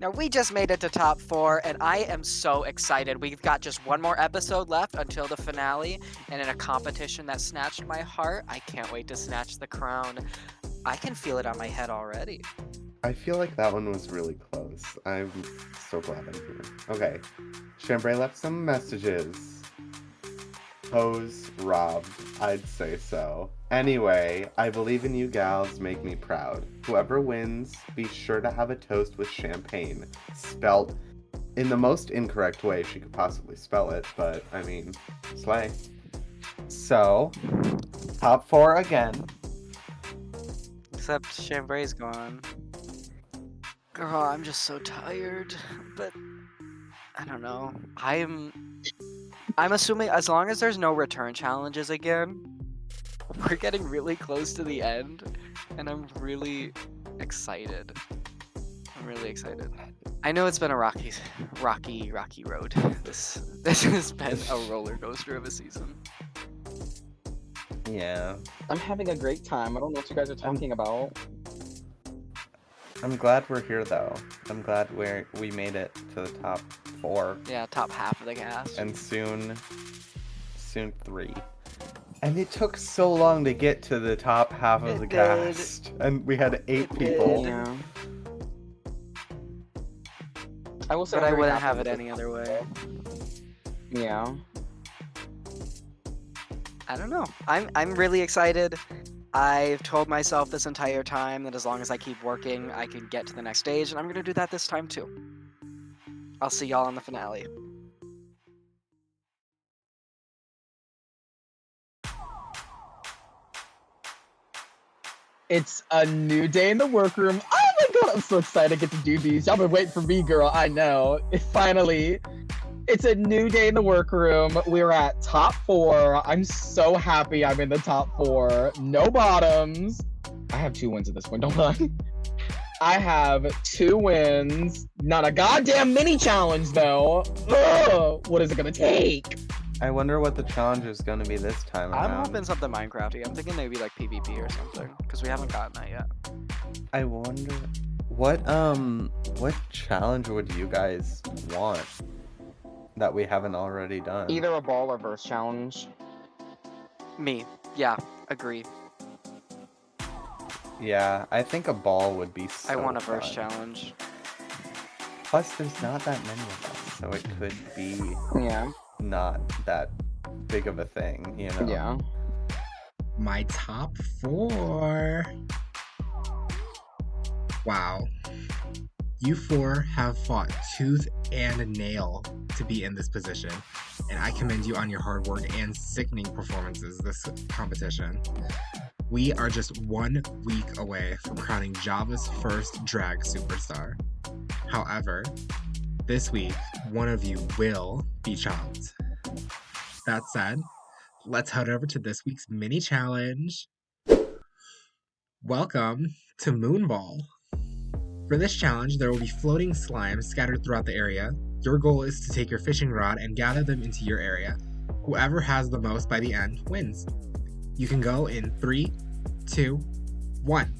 Now, we just made it to top 4, and I am so excited. We've got just one more episode left until the finale, and in a competition that snatched my heart, I can't wait to snatch the crown. I can feel it on my head already. I feel like that one was really close. I'm so glad I'm here. Okay. Chambray left some messages. Pose robbed, I'd say so. Anyway, I believe in you gals, make me proud. Whoever wins, be sure to have a toast with champagne. Spelt in the most incorrect way she could possibly spell it, but I mean, slay. So, top 4 again. Except Chambray's gone. Girl, I'm just so tired, but I don't know. I'm assuming as long as there's no return challenges again, we're getting really close to the end, and I'm really excited. I know it's been a rocky road. This has been a roller coaster of a season. Yeah. I'm having a great time. I don't know what you guys are talking about. I'm glad we're here though. I'm glad we made it to the top 4. Yeah, top half of the cast. And soon 3. And it took so long to get to the top half of the cast. And we had 8 people. Yeah. I will say, but I'm I very wouldn't happy have with it this any other way. Yeah. I don't know. I'm really excited. I've told myself this entire time that as long as I keep working, I can get to the next stage, and I'm gonna do that this time too. I'll see y'all in the finale. It's a new day in the workroom. Oh my god, I'm so excited to get to do these. Y'all been waiting for me, girl. I know. Finally. It's a new day in the workroom. We're at top 4. I'm so happy I'm in the top 4. No bottoms. I have 2 wins at this point, don't I? I have 2 wins. Not a goddamn mini challenge, though. Ugh, what is it gonna take? I wonder what the challenge is going to be this time around. I'm hoping something Minecrafty. I'm thinking maybe like PvP or something, because we haven't gotten that yet. I wonder what challenge would you guys want that we haven't already done? Either a ball or verse challenge. Me. Yeah, agree. Yeah, I think a ball would be so I want a verse fun. challenge. Plus, there's not that many of us, so it could be Yeah. not that big of a thing, you know? Yeah. My top 4. Wow. You 4 have fought tooth and nail to be in this position, and I commend you on your hard work and sickening performances this competition. We are just 1 week away from crowning Java's first drag superstar. However, this week, one of you will be chopped. That said, let's head over to this week's mini challenge. Welcome to Moonball. For this challenge, there will be floating slimes scattered throughout the area. Your goal is to take your fishing rod and gather them into your area. Whoever has the most by the end wins. You can go in 3, 2, 1.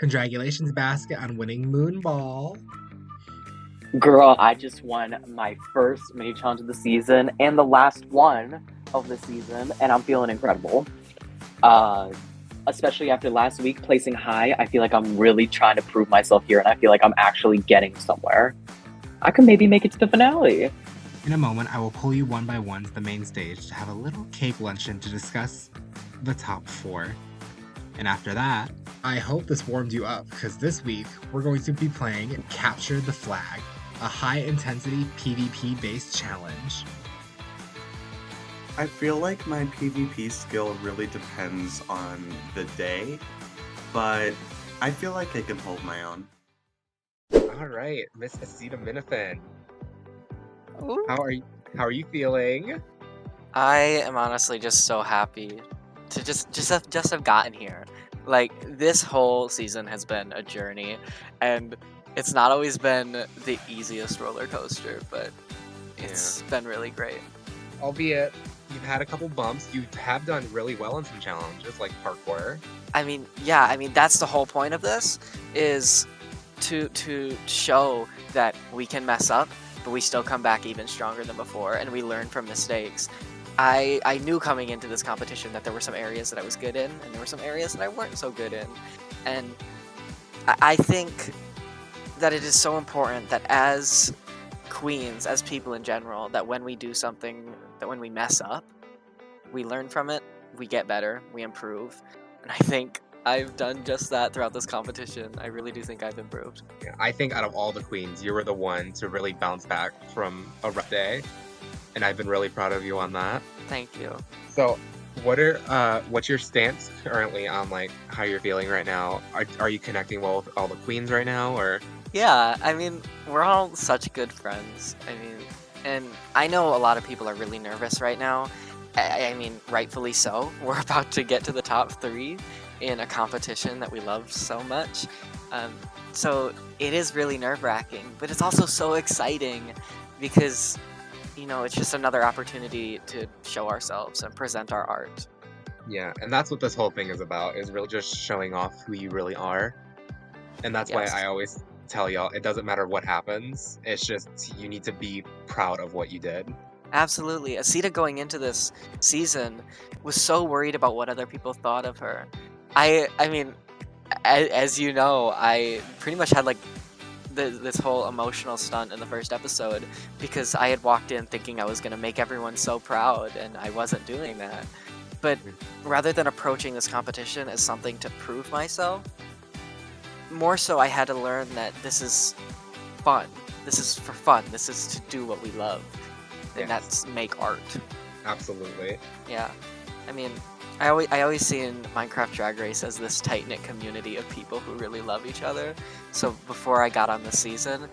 Congratulations, Basket, on winning Moonball. Girl, I just won my first mini challenge of the season and the last one of the season, and I'm feeling incredible. Especially after last week placing high, I feel like I'm really trying to prove myself here, and I feel like I'm actually getting somewhere. I could maybe make it to the finale. In a moment, I will pull you one by one to the main stage to have a little cake luncheon to discuss the top 4. And after that, I hope this warmed you up, because this week we're going to be playing Capture the Flag, a high-intensity PvP-based challenge. I feel like my PvP skill really depends on the day, but I feel like I can hold my own. All right, Miss Acetaminophen, Ooh. how are you feeling? I am honestly just so happy to just have gotten here. Like, this whole season has been a journey, and it's not always been the easiest roller coaster, but it's been really great. Albeit, you've had a couple bumps, you have done really well in some challenges, like parkour. I mean, yeah, I mean, that's the whole point of this, is to show that we can mess up, but we still come back even stronger than before, and we learn from mistakes. I knew coming into this competition that there were some areas that I was good in, and there were some areas that I weren't so good in. And I think that it is so important that as queens, as people in general, that when we do something, that when we mess up, we learn from it, we get better, we improve. And I think I've done just that throughout this competition. I really do think I've improved. Yeah, I think out of all the queens, you were the one to really bounce back from a rough day, and I've been really proud of you on that. Thank you. So, what's your stance currently on like how you're feeling right now? Are you connecting well with all the queens right now, or? Yeah, I mean, we're all such good friends. I mean, and I know a lot of people are really nervous right now. I mean, rightfully so. We're about to get to the top 3 in a competition that we love so much. So it is really nerve-wracking, but it's also so exciting because, you know, it's just another opportunity to show ourselves and present our art. Yeah, and that's what this whole thing is about, is really just showing off who you really are. And that's why Yes. I always tell y'all, it doesn't matter what happens, it's just you need to be proud of what you did. Absolutely. Asita going into this season was so worried about what other people thought of her. I mean, as you know, I pretty much had like this whole emotional stunt in the first episode because I had walked in thinking I was going to make everyone so proud, and I wasn't doing that. But rather than approaching this competition as something to prove myself, more so I had to learn that this is fun. This is for fun. This is to do what we love. And Yes. that's make art. Absolutely. Yeah. I mean, I always see in Minecraft Drag Race as this tight-knit community of people who really love each other. So before I got on the season,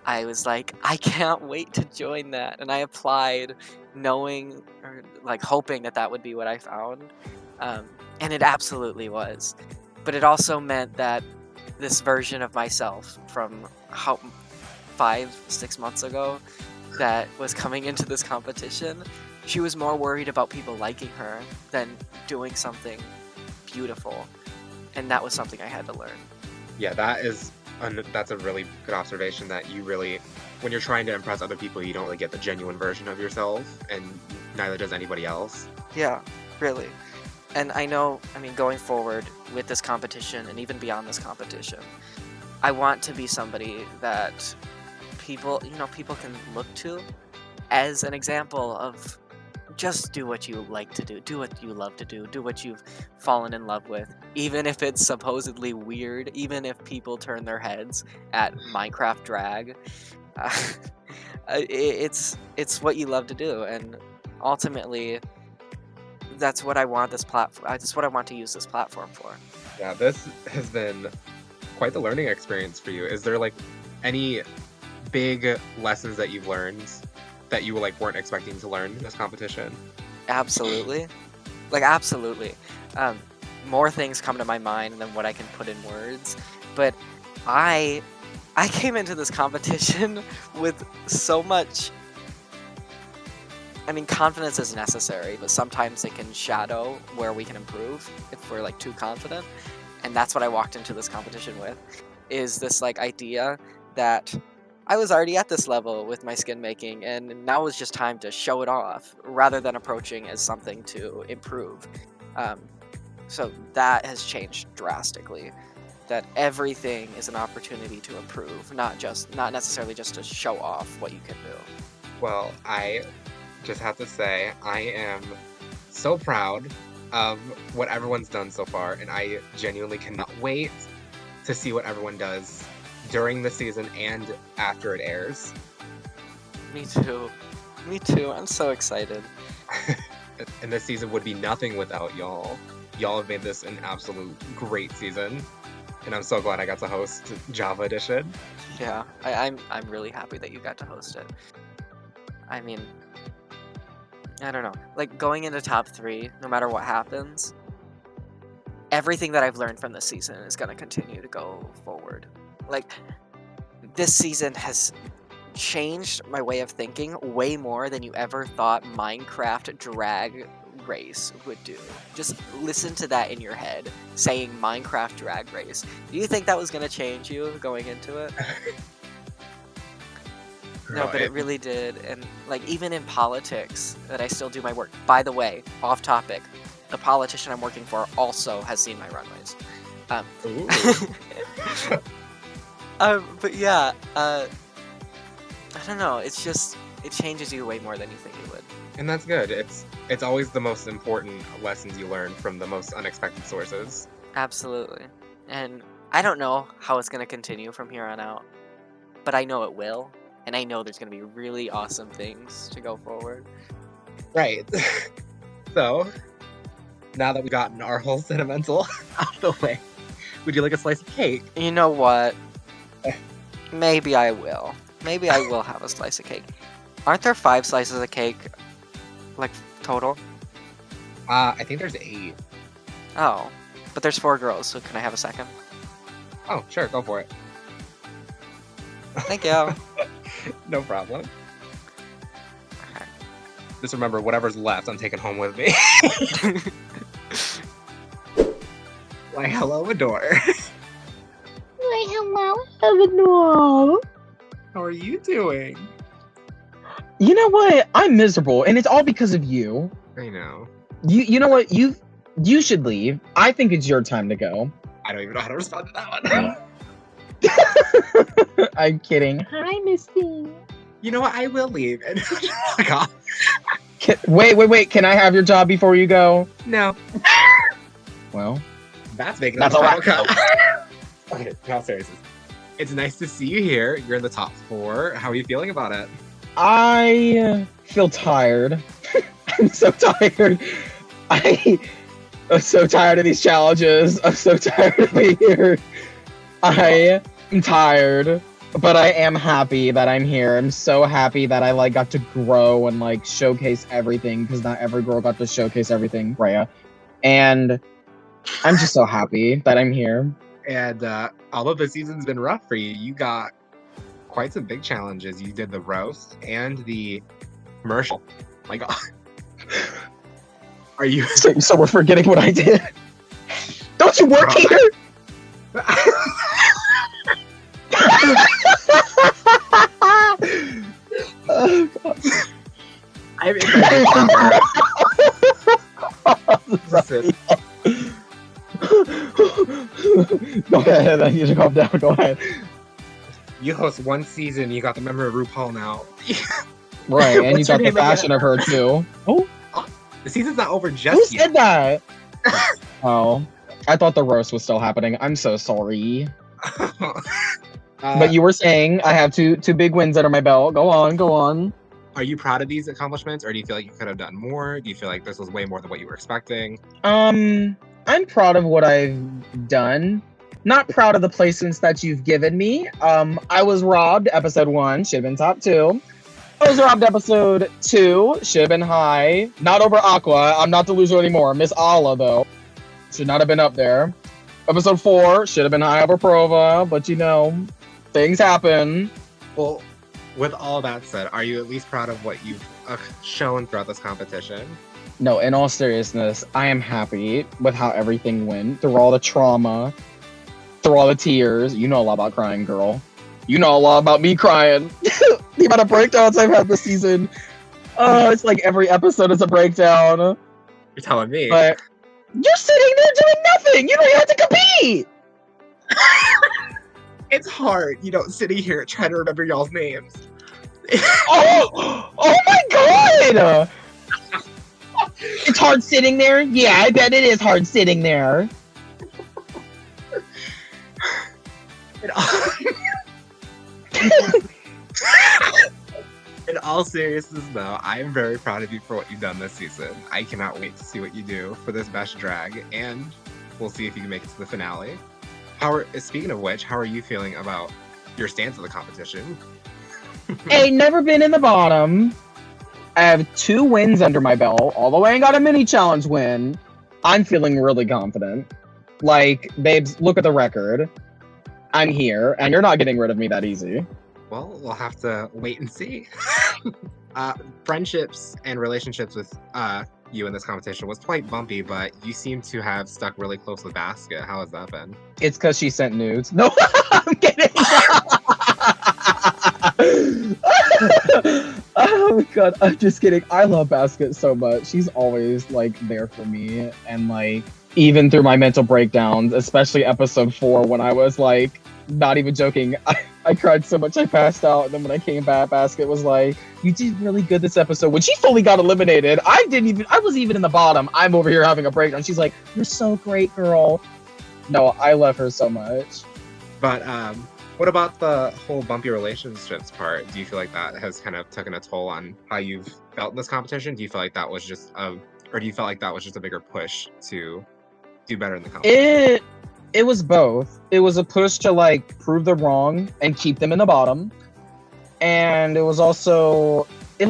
I was like, I can't wait to join that. And I applied knowing, or like hoping that that would be what I found. And it absolutely was. But it also meant that this version of myself from 5-6 months ago that was coming into this competition, she was more worried about people liking her than doing something beautiful. And that was something I had to learn. Yeah, that's a really good observation, that you really, when you're trying to impress other people, you don't really get the genuine version of yourself, and neither does anybody else. Yeah, really. And I know, I mean, going forward with this competition and even beyond this competition, I want to be somebody that people can look to as an example of just do what you like to do what you love to do what you've fallen in love with, even if it's supposedly weird, even if people turn their heads at Minecraft drag. It's what you love to do, and ultimately that's what I want this platform. That's what I want to use this platform for. Yeah, this has been quite the learning experience for you. Is there like any big lessons that you've learned that you like weren't expecting to learn in this competition? Absolutely. Like, absolutely. More things come to my mind than what I can put in words. But I came into this competition with so much... I mean, confidence is necessary, but sometimes it can shadow where we can improve if we're, like, too confident. and that's what I walked into this competition with, is this like idea that I was already at this level with my skin making, and now was just time to show it off rather than approaching as something to improve. So that has changed drastically. That everything is an opportunity to improve, not necessarily just to show off what you can do. Well, I just have to say, I am so proud of what everyone's done so far, and I genuinely cannot wait to see what everyone does during the season and after it airs. Me too. Me too. I'm so excited. And this season would be nothing without y'all. Y'all have made this an absolute great season, and I'm so glad I got to host Java Edition. Yeah, I'm really happy that you got to host it. I mean, I don't know. Like, going into top 3, no matter what happens, everything that I've learned from this season is going to continue to go forward. Like, this season has changed my way of thinking way more than you ever thought Minecraft Drag Race would do. Just listen to that in your head, saying Minecraft Drag Race. Do you think that was going to change you going into it? No, but it really did. And like, even in politics, that I still do my work. By the way, off topic, the politician I'm working for also has seen my runways. But yeah, I don't know. It's just, it changes you way more than you think it would. And that's good. It's always the most important lessons you learn from the most unexpected sources. Absolutely. And I don't know how it's going to continue from here on out, but I know it will. And I know there's going to be really awesome things to go forward. Right. So, now that we've gotten our whole sentimental out of the way, would you like a slice of cake? You know what? Maybe I will. Maybe I will have a slice of cake. Aren't there 5 slices of cake, like, total? I think there's 8. Oh. But there's 4 girls, so can I have a second? Oh, sure, go for it. Thank you. No problem. Okay. Just remember, whatever's left, I'm taking home with me. Why, hello, Adore. Why, hello, Eleanor. How are you doing? You know what? I'm miserable, and it's all because of you. I know. You know what? You should leave. I think it's your time to go. I don't even know how to respond to that one. I'm kidding. Hi, Misty. You know what? I will leave. And fuck off. Wait. Can I have your job before you go? No. Well, That's making that's it all final right. cut. Okay, now seriously. It's nice to see you here. You're in the top 4. How are you feeling about it? I feel tired. I'm so tired. I'm so tired of these challenges. I'm so tired of being here. I am tired, but I am happy that I'm here. I'm so happy that I like got to grow and like showcase everything, because not every girl got to showcase everything, Rhea. And I'm just so happy that I'm here. And although the season's been rough for you, you got quite some big challenges. You did the roast and the commercial. My God. Are you... So we're forgetting what I did. Don't you work here? Oh, God. I'm excited. Listen, Go ahead. I need to calm down. Go ahead. you host one season, you got the memory of RuPaul now. Right, and you What's your got the name again? fashion of her too. Oh, The season's not over who just yet. said that? Oh, I thought the roast was still happening. I'm so sorry. But you were saying I have two big wins under my belt. Go on. Are you proud of these accomplishments, or do you feel like you could have done more? Do you feel like this was way more than what you were expecting? I'm proud of what I've done. Not proud of the placements that you've given me. I was robbed episode 1, should have been top 2. I was robbed episode 2, should have been high. Not over Aqua. I'm not delusional anymore. Miss Allah though, should not have been up there. Episode 4 should have been high over Prova, but you know, things happen. Well, with all that said, are you at least proud of what you've shown throughout this competition? No, in all seriousness, I am happy with how everything went. Through all the trauma, through all the tears. You know a lot about crying, girl. You know a lot about me crying. The amount of breakdowns I've had this season. Oh, it's like every episode is a breakdown. You're telling me. But you're sitting there doing nothing. You don't even have to compete. It's hard, sitting here trying to remember y'all's names. Oh my god! It's hard sitting there? Yeah, I bet it is hard sitting there. In all seriousness, though, I am very proud of you for what you've done this season. I cannot wait to see what you do for this best drag, and we'll see if you can make it to the finale. Speaking of which, how are you feeling about your stance of the competition? Ain't never been in the bottom. I have 2 wins under my belt, although I ain't got a mini challenge win. I'm feeling really confident. Like, babes, look at the record. I'm here, and you're not getting rid of me that easy. Well, we'll have to wait and see. Friendships and relationships with you in this competition was quite bumpy, but you seem to have stuck really close with Basket. How has that been? It's because she sent nudes. No, I'm kidding. Oh my god, I'm just kidding. I love Basket so much. She's always like there for me, and like even through my mental breakdowns, especially episode 4 when I was like not even joking. I cried so much I passed out, and then when I came back, Basket was like, "You did really good this episode." When she fully got eliminated, I was even in the bottom. I'm over here having a breakdown. She's like, "You're so great, girl." No, I love her so much. But what about the whole bumpy relationships part? Do you feel like that has kind of taken a toll on how you've felt in this competition? Do you feel like that was just or do you feel like that was just a bigger push to do better in the competition? It was both. It was a push to like prove them wrong and keep them in the bottom. And it was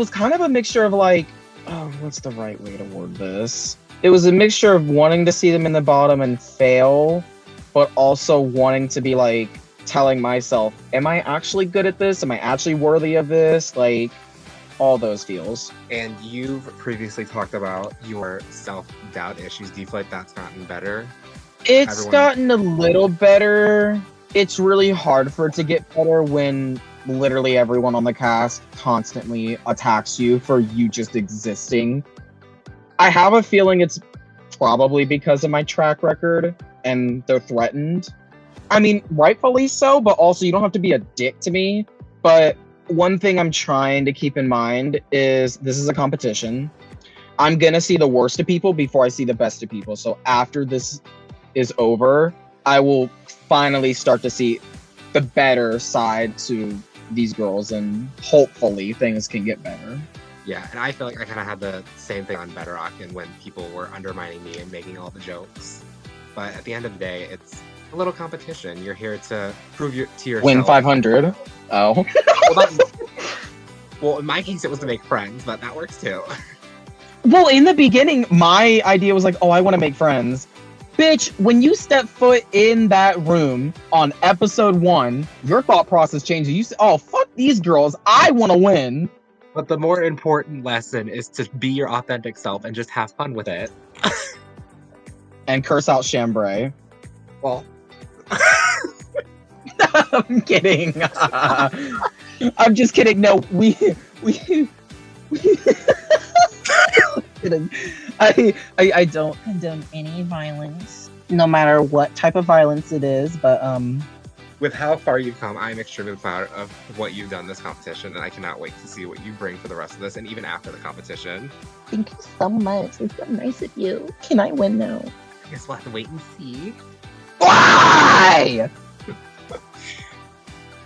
kind of a mixture of like, oh, what's the right way to word this? It was a mixture of wanting to see them in the bottom and fail, but also wanting to be like telling myself, am I actually good at this? Am I actually worthy of this? Like all those feels. And you've previously talked about your self-doubt issues. Do you feel like that's gotten better? It's gotten a little better. It's really hard for it to get better when literally everyone on the cast constantly attacks you for you just existing. I have a feeling it's probably because of my track record and they're threatened. I mean, rightfully so, but also you don't have to be a dick to me. But one thing I'm trying to keep in mind is this is a competition. I'm gonna see the worst of people before I see the best of people. So after this is over, I will finally start to see the better side to these girls, and hopefully things can get better. Yeah, and I feel like I kind of had the same thing on Bedrock, and when people were undermining me and making all the jokes. But at the end of the day, it's a little competition. You're here to prove to yourself. Win 500. Oh. Well, in my case, it was to make friends, but that works too. Well, in the beginning, my idea was like, oh, I want to make friends. Bitch, when you step foot in that room on episode 1, your thought process changes. You say, oh, fuck these girls. I want to win. But the more important lesson is to be your authentic self and just have fun with it. And curse out Chambray. Well, I'm kidding. I'm just kidding. No, we kidding. I don't condone any violence, no matter what type of violence it is, but with how far you've come, I'm extremely proud of what you've done this competition, and I cannot wait to see what you bring for the rest of this and even after the competition. Thank you so much. It's so nice of you. Can I win now? I guess we'll have to wait and see. why?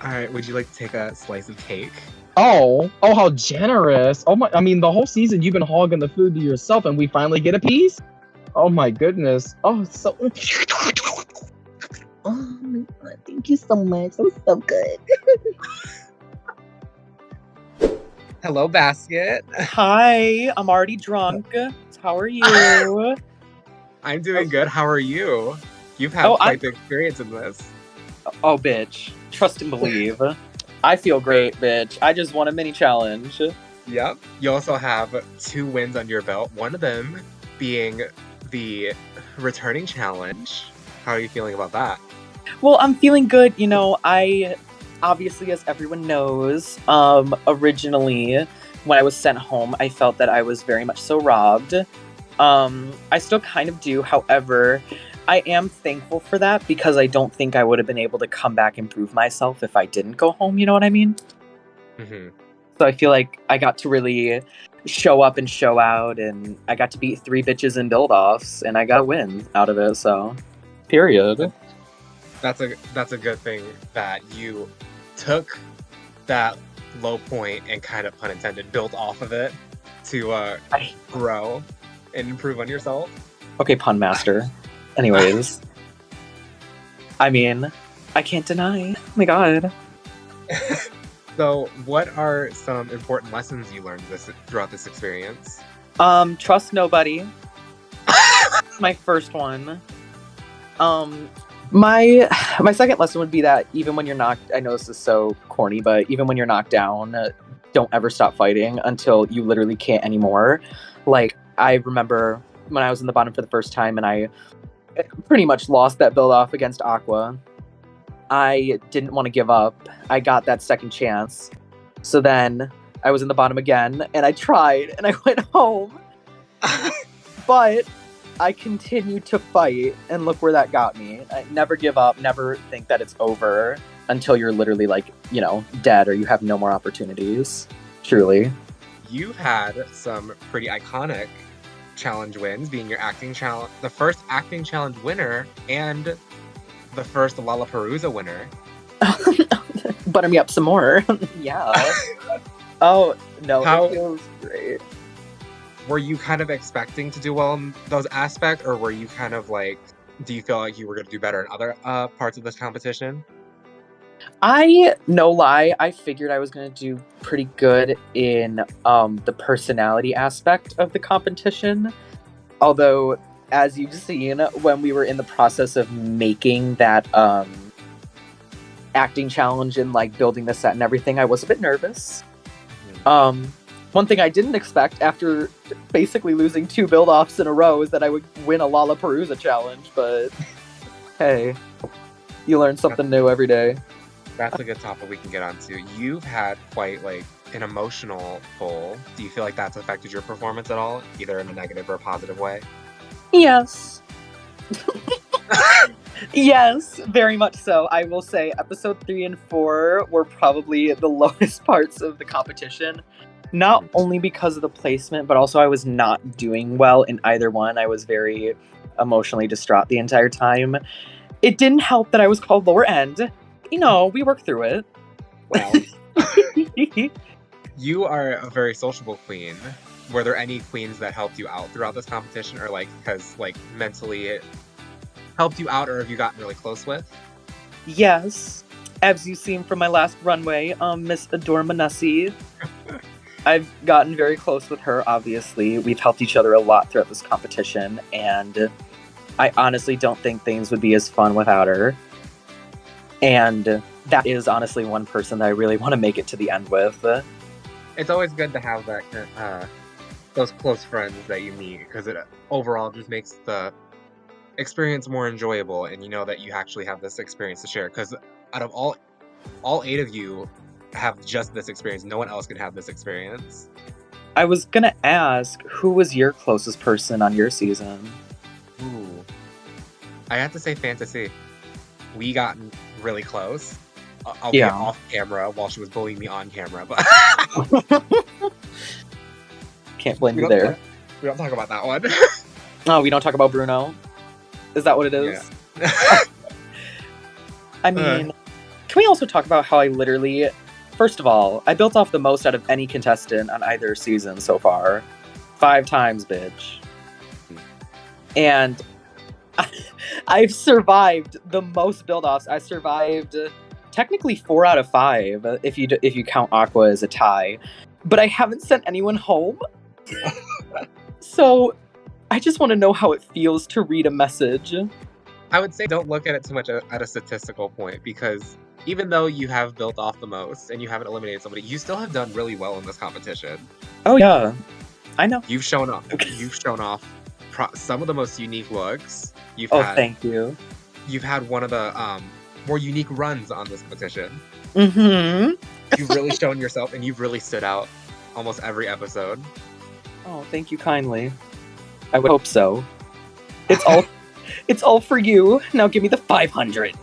All right, would you like to take a slice of cake? Oh, how generous. Oh my, I mean, the whole season you've been hogging the food to yourself and we finally get a piece? Oh my goodness. Oh, so. Oh my god, thank you so much. That was so good. Hello, Basket. Hi, I'm already drunk. How are you? I'm doing good. How are you? You've had quite the experience in this. Oh, bitch. Trust and believe. I feel great, bitch. I just won a mini challenge. Yep. You also have 2 wins under your belt, one of them being the returning challenge. How are you feeling about that? Well, I'm feeling good. You know, I obviously, as everyone knows, originally when I was sent home, I felt that I was very much so robbed. I still kind of do. However, I am thankful for that because I don't think I would have been able to come back and prove myself if I didn't go home. You know what I mean? Mm-hmm. So I feel like I got to really show up and show out, and I got to beat 3 bitches in build offs, and I got a win out of it. So, period. That's a good thing that you took that low point and kind of, pun intended, built off of it to I, grow and improve on yourself. okay, pun master. Anyways, I mean, I can't deny. Oh my god. So, what are some important lessons you learned throughout this experience? Trust nobody. My first one. My second lesson would be that even when you're knocked, I know this is so corny, but even when you're knocked down, don't ever stop fighting until you literally can't anymore. Like, I remember when I was in the bottom for the first time and I pretty much lost that build off against Aqua. I didn't want to give up. I got that second chance. So then I was in the bottom again and I tried and I went home. But I continued to fight, and look where that got me. I never give up, never think that it's over until you're literally like, you know, dead or you have no more opportunities. Truly. You've had some pretty iconic challenge wins, being your acting challenge, the first acting challenge winner, and the first Lollapalooza winner. Butter me up some more. Yeah. Oh, no, How- it feels great. Were you kind of expecting to do well in those aspects, or were you kind of like, do you feel like you were going to do better in other parts of this competition? No lie, I figured I was going to do pretty good in the personality aspect of the competition. Although, as you've seen, when we were in the process of making that acting challenge and like building the set and everything, I was a bit nervous. One thing I didn't expect after basically losing 2 build-offs in a row is that I would win a Lollapalooza challenge, but hey, you learn something new every day. That's a good topic we can get onto. You've had quite like an emotional pull. Do you feel like that's affected your performance at all, either in a negative or a positive way? Yes. Yes, very much so. I will say episode 3 and 4 were probably the lowest parts of the competition. Not only because of the placement, but also I was not doing well in either one. I was very emotionally distraught the entire time. It didn't help that I was called lower end. You know, we worked through it. Well, you are a very sociable queen. Were there any queens that helped you out throughout this competition, or like because like mentally it helped you out, or have you gotten really close with? Yes. As you've seen from my last runway, Miss Adore Manussi. I've gotten very close with her, obviously. We've helped each other a lot throughout this competition, and I honestly don't think things would be as fun without her. And that is honestly one person that I really want to make it to the end with. It's always good to have that those close friends that you meet, because it overall just makes the experience more enjoyable, and you know that you actually have this experience to share. Because out of all 8 of you have just this experience, no one else can have this experience. I was gonna ask, who was your closest person on your season? Ooh, I have to say Fantasy. We got really close. I'll be off camera while she was bullying me on camera, but can't blame you there. We don't talk about that one. Oh, we don't talk about Bruno? Is that what it is? Yeah. I mean, can we also talk about how I literally, first of all, I built off the most out of any contestant on either season so far. 5 times, bitch. And I've survived the most build-offs. I survived technically 4 out of 5 if you count Aqua as a tie. But I haven't sent anyone home. So I just want to know how it feels to read a message. I would say don't look at it too much at a statistical point, because even though you have built off the most and you haven't eliminated somebody, you still have done really well in this competition. Oh yeah, I know. You've shown off. You've shown off some of the most unique looks. Oh, thank you. You've had one of the more unique runs on this competition. Mm-hmm. You've really shown yourself, and you've really stood out almost every episode. Oh, thank you kindly. I would hope so. It's all for you. Now give me the 500.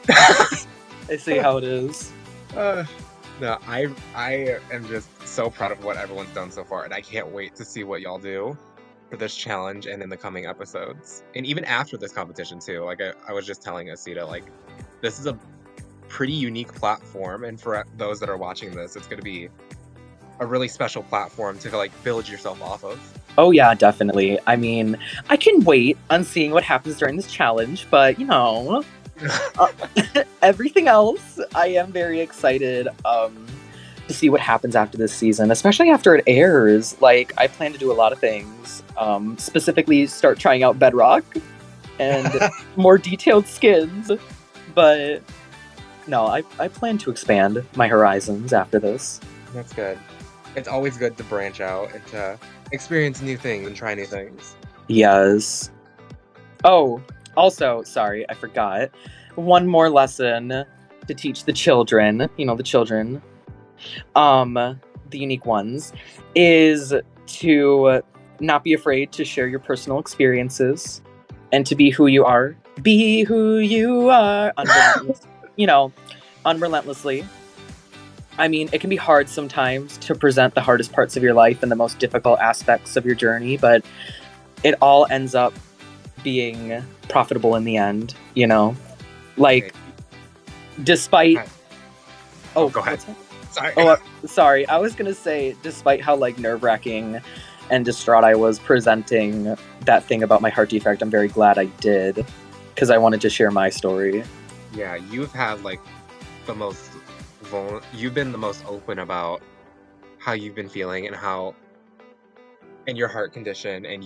I see how it is. No, I am just so proud of what everyone's done so far, and I can't wait to see what y'all do for this challenge and in the coming episodes, and even after this competition too. Like I was just telling Asita, like this is a pretty unique platform, and for those that are watching this, it's going to be a really special platform to like build yourself off of. Oh yeah, definitely. I mean, I can wait on seeing what happens during this challenge, but you know, everything else, I am very excited to see what happens after this season, especially after it airs. Like, I plan to do a lot of things, specifically start trying out Bedrock and more detailed skins, but no, I plan to expand my horizons after this. That's good. It's always good to branch out and to experience new things and try new things. Yes. Oh, also, sorry, I forgot. One more lesson to teach the children, you know, the children, the unique ones, is to not be afraid to share your personal experiences and to be who you are. Be who you are. Unrelentlessly. I mean, it can be hard sometimes to present the hardest parts of your life and the most difficult aspects of your journey, but it all ends up being profitable in the end, you know? Like, despite... Oh, go ahead. Sorry. Sorry. I was gonna say, despite how, like, nerve-wracking and distraught I was presenting that thing about my heart defect, I'm very glad I did, because I wanted to share my story. Yeah, you've had, like, the most... You've been the most open about how you've been feeling and your heart condition, and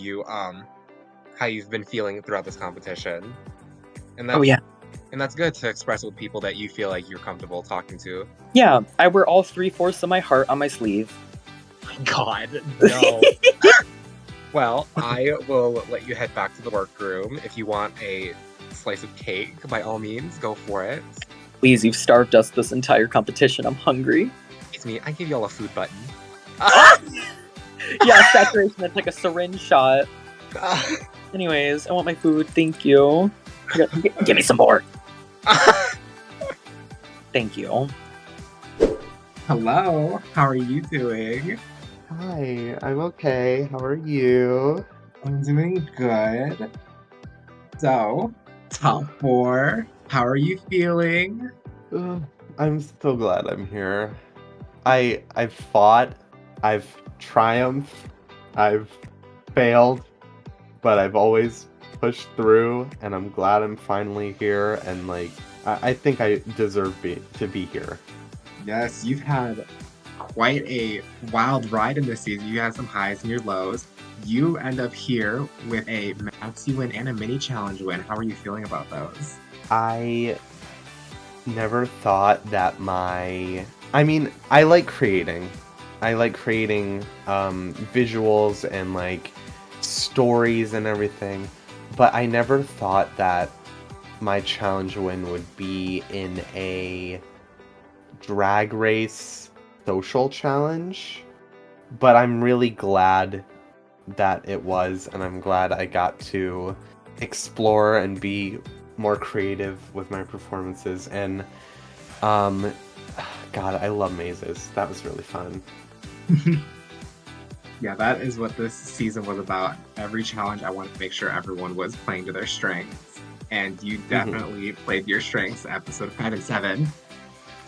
how you've been feeling throughout this competition. And that's good to express with people that you feel like you're comfortable talking to. Yeah, I wear all 3/4 of my heart on my sleeve. God, no. Well, I will let you head back to the workroom. If you want a slice of cake, by all means, go for it. Please, you've starved us this entire competition. I'm hungry. It's me. I give y'all a food button. Yeah, saturation. It's like a syringe shot. Anyways, I want my food. Thank you. Give me some more. Thank you. Hello. How are you doing? Hi, I'm okay. How are you? I'm doing good. So, top 4. How are you feeling? I'm so glad I'm here. I've fought, I've triumphed, I've failed, but I've always pushed through, and I'm glad I'm finally here, and like I think I deserve to be here. Yes, you've had quite a wild ride in this season. You had some highs and your lows. You end up here with a maxi win and a mini challenge win. How are you feeling about those? I never thought that I mean, I like creating. Visuals and like stories and everything, but I never thought that my challenge win would be in a drag race social challenge. But I'm really glad that it was, and I'm glad I got to explore and be more creative with my performances. And God, I love mazes. That was really fun. Yeah, that is what this season was about. Every challenge, I wanted to make sure everyone was playing to their strengths. And you definitely played your strengths, episode 5 and 7.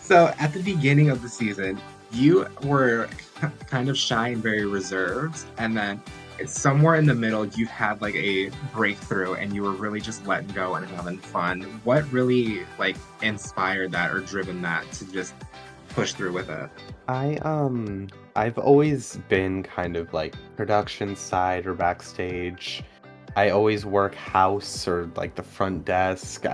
So at the beginning of the season, you were kind of shy and very reserved. And then somewhere in the middle, you had like a breakthrough and you were really just letting go and having fun. What really like inspired that or driven that to just push through with it? I've always been kind of like production side or backstage. I always work house or like the front desk.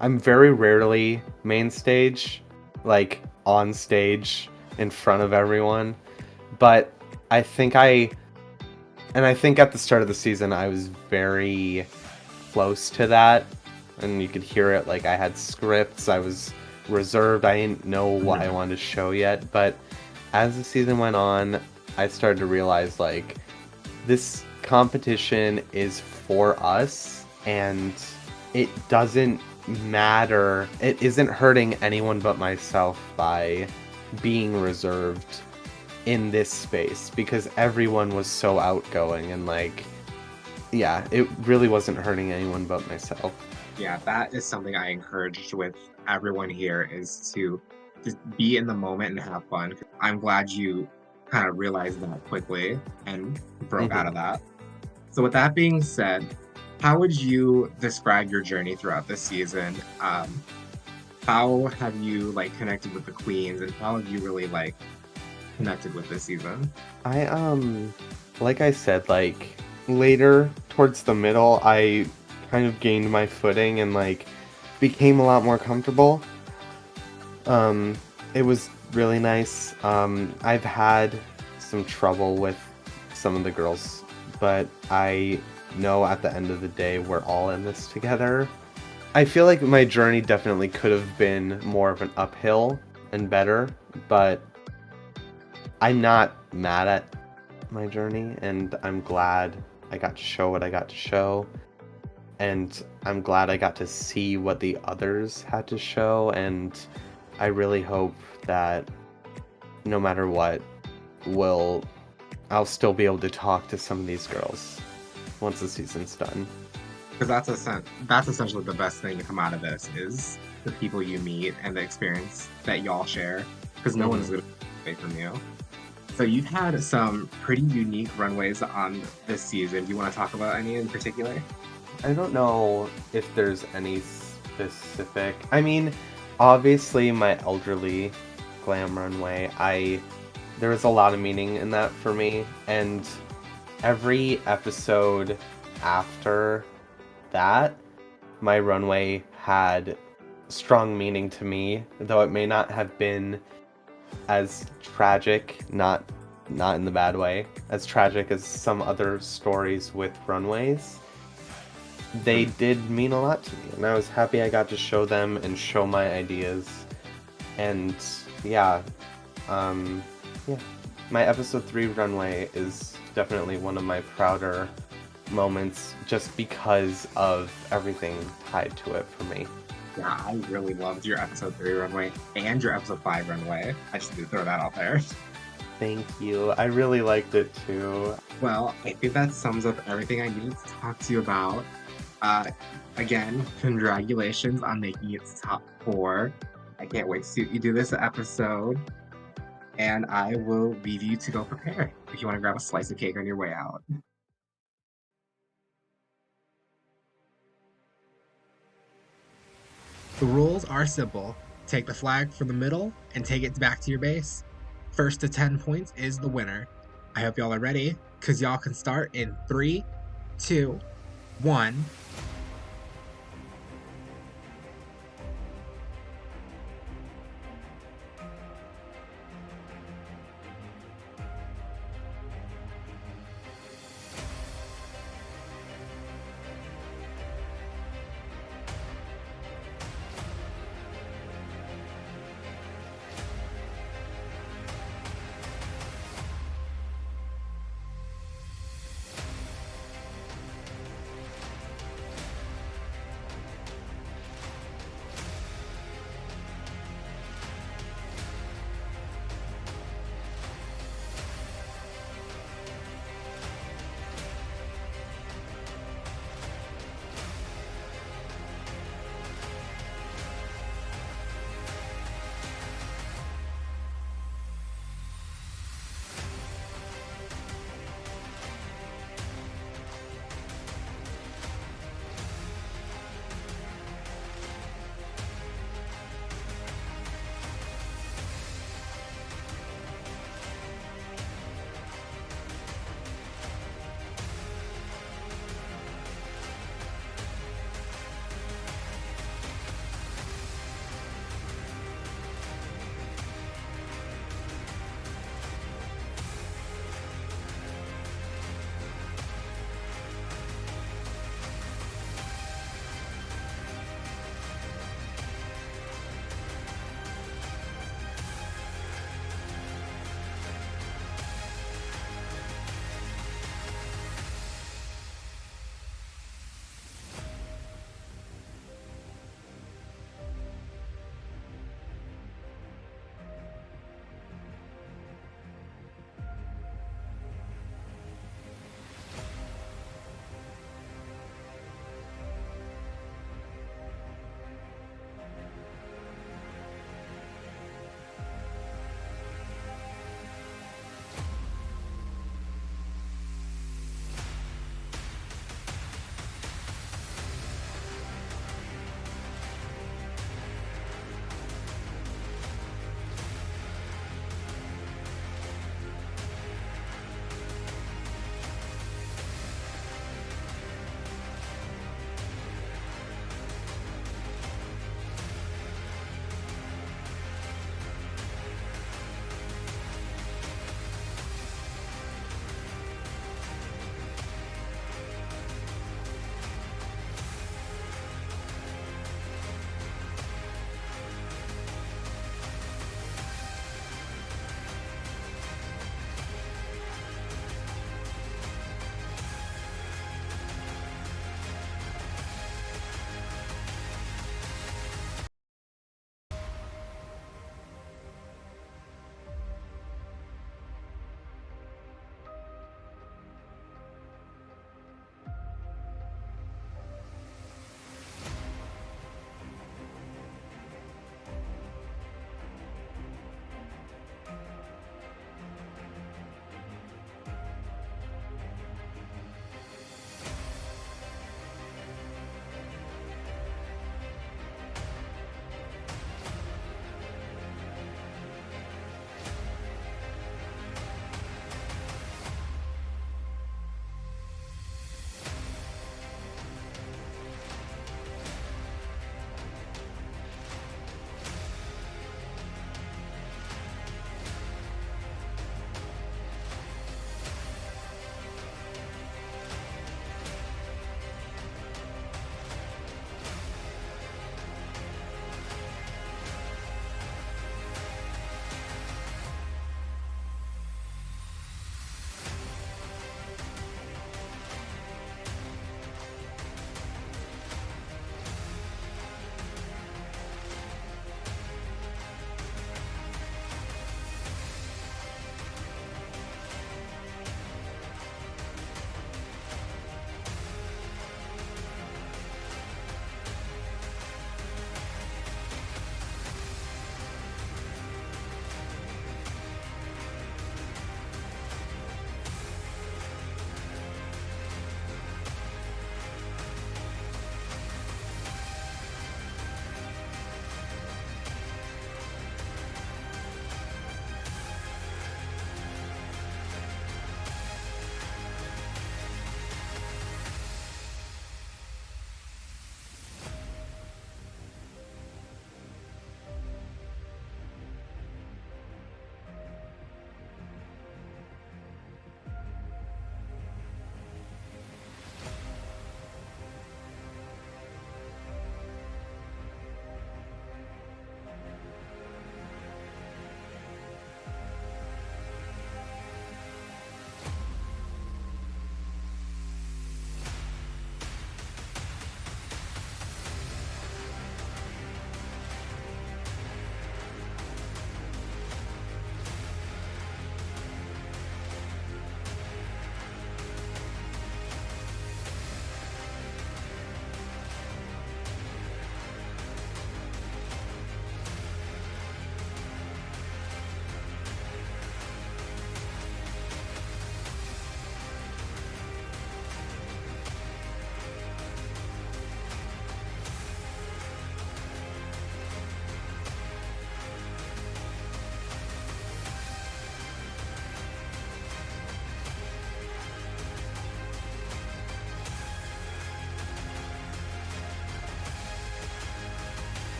I'm very rarely main stage, like on stage in front of everyone. But I think I think at the start of the season I was very close to that, and you could hear it. Like, I had scripts, I was reserved, I didn't know what I wanted to show yet. But as the season went on, I started to realize, like, this competition is for us, and it doesn't matter. It isn't hurting anyone but myself by being reserved in this space, because everyone was so outgoing, and like, yeah, it really wasn't hurting anyone but myself. Yeah, that is something I encouraged with everyone here, is to just be in the moment and have fun. I'm glad you kind of realized that quickly and broke out of that. So with that being said, how would you describe your journey throughout this season? How have you like connected with the queens, and how have you really like connected with this season? I like I said, like, later towards the middle, I kind of gained my footing and like became a lot more comfortable. It was really nice. I've had some trouble with some of the girls, but I know at the end of the day we're all in this together. I feel like my journey definitely could have been more of an uphill and better, but I'm not mad at my journey, and I'm glad I got to show what I got to show, and I'm glad I got to see what the others had to show, and I really hope that no matter what, I'll still be able to talk to some of these girls once the season's done. Because that's essentially the best thing to come out of this, is the people you meet and the experience that y'all share. Because no one's going to take from you. So you've had some pretty unique runways on this season. Do you want to talk about any in particular? I don't know if there's any specific. I mean, obviously my elderly glam runway, there was a lot of meaning in that for me, and every episode after that, my runway had strong meaning to me, though it may not have been as tragic, not in the bad way, as tragic as some other stories with runways. They did mean a lot to me, and I was happy I got to show them and show my ideas. And yeah, my episode 3 runway is definitely one of my prouder moments, just because of everything tied to it for me. Yeah, I really loved your episode 3 runway and your episode 5 runway. I just need to throw that out there. Thank you. I really liked it too. Well, I think that sums up everything I needed to talk to you about. Again, congratulations on making it to top 4. I can't wait to see you do this episode. And I will leave you to go prepare if you want to grab a slice of cake on your way out. The rules are simple. Take the flag from the middle and take it back to your base. First to 10 points is the winner. I hope y'all are ready, because y'all can start in 3, 2, 1.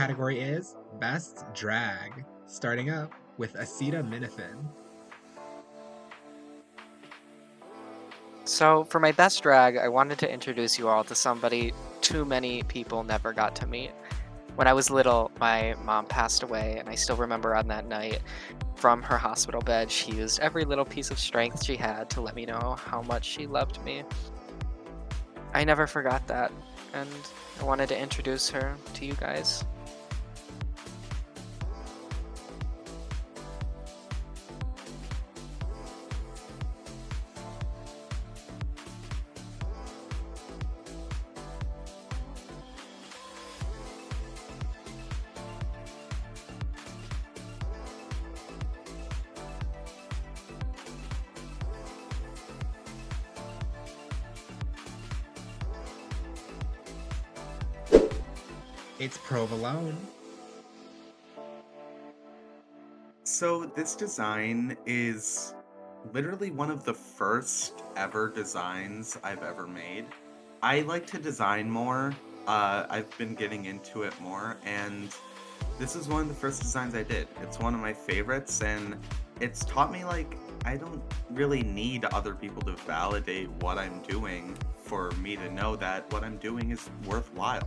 category is Best Drag, starting up with Acetaminophen. So, for my best drag, I wanted to introduce you all to somebody too many people never got to meet. When I was little, my mom passed away, and I still remember on that night, from her hospital bed, she used every little piece of strength she had to let me know how much she loved me. I never forgot that, and I wanted to introduce her to you guys. It's Provolone. So this design is literally one of the first ever designs I've ever made. I like to design more. I've been getting into it more, and this is one of the first designs I did. It's one of my favorites, and it's taught me, like, I don't really need other people to validate what I'm doing for me to know that what I'm doing is worthwhile.